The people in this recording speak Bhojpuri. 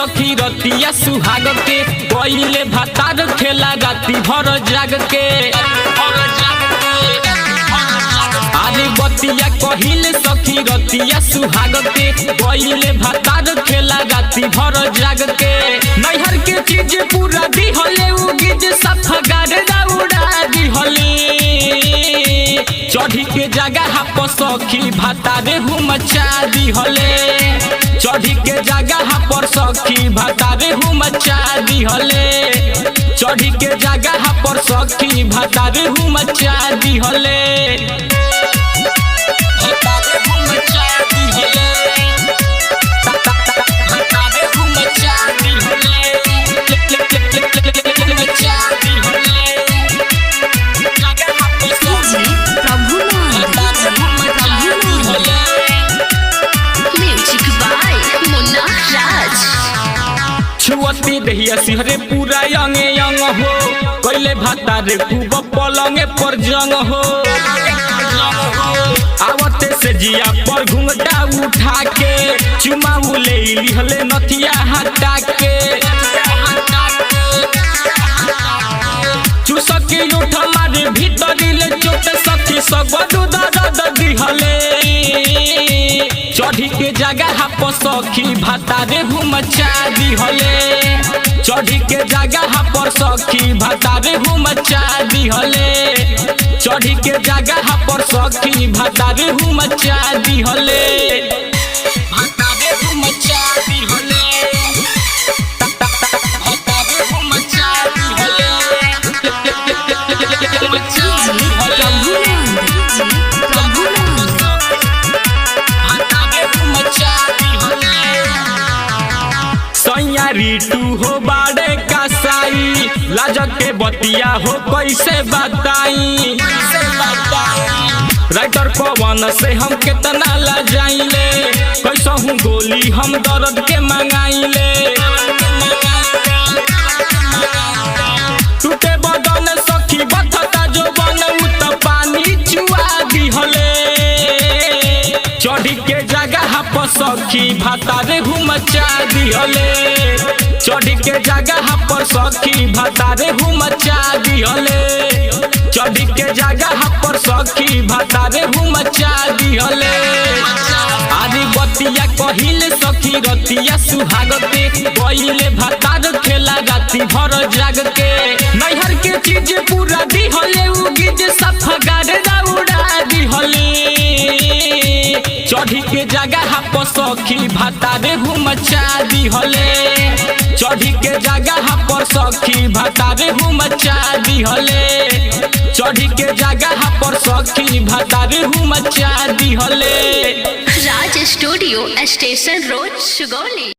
सखी रतिया सुहाग के गईले भातार खेला राती भर जाग के आरे बतिया कहिले सखी रतिया सुहाग के गईले भातार खेला राती भर जाग के नैहर के चीज पूरा दिहले उगिज सफगार दौड़ा दिहले चढ़ी के जगह पर सखी भातारे मचा दिहले चढ़ी के जगह पर सखी भातारे मचा दिहले चढ़ी के जगह पर सखी भातारे मचा दिहले छुअती दहिया सिहरे पूरा यंगे यंग हो कैले भातारे खूब पलंगे पर जंग हो आवते से जिया पर घुंघटा उठा के चुमा ले लिहले नथिया हटा के चुसक के उठ मारे भीतरी ले चोट सखी सगडू दर्द दिहले चढ़ी के जगह पर सखी भातारे मचा दिहले चढ़ी के जगह पर सखी भातारे मचा दिहले चढ़ी के जगह पर सखी भातारे मचा दिहले भातारे मचा दिहले भातारे मचा दिहले रीटू हो बाड़े का साई लाजक के बतिया हो कैसे बताई राइटर पवन से हम कितना लजाइले कैसा हूँ गोली हम दर्द के मंगाइले टूटे बदन सखी बथता जो बन उत पानी चुआ दिहले चढ़ी के जगह पर सखी भातारे मचा दिहले चढ़ी के जगह पर सखी भातारे मचा दिहले चढ़ी के जगह पर सखी भातारे मचा दिहले आदि बतिया कहिले सखी रतिया सुहाग के गईले भातार खेला राती भर जाग के नैहर के चीज पूरा दिहले उगिज सफगार दौड़ा दिहले चढ़ी के जगह पर सखी भातारे मचा दिहले चढ़ी के जगह पर सखी भातारे मचा दिहले चढ़ी के जगह पर सखी भातारे मचा दिहले। राज स्टूडियो स्टेशन रोड सुगौली।